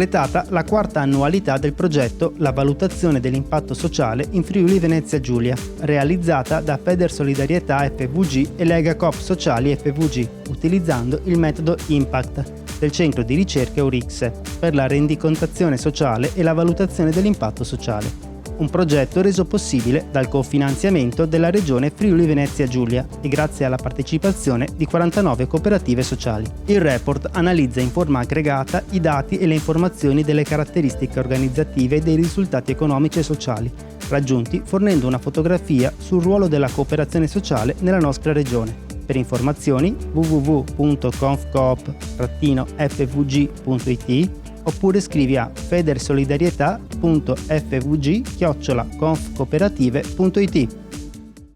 completata la quarta annualità del progetto La valutazione dell'impatto sociale in Friuli Venezia Giulia, realizzata da Federsolidarietà FVG e Lega Coop Sociali FVG, utilizzando il metodo Impact del centro di ricerca Eurixe per la rendicontazione sociale e la valutazione dell'impatto sociale. Un progetto reso possibile dal cofinanziamento della Regione Friuli Venezia Giulia e grazie alla partecipazione di 49 cooperative sociali. Il report analizza in forma aggregata i dati e le informazioni delle caratteristiche organizzative e dei risultati economici e sociali raggiunti, fornendo una fotografia sul ruolo della cooperazione sociale nella nostra regione. Per informazioni www.confcoop-fvg.it oppure scrivi a federsolidarietà.fvg@confcooperative.it.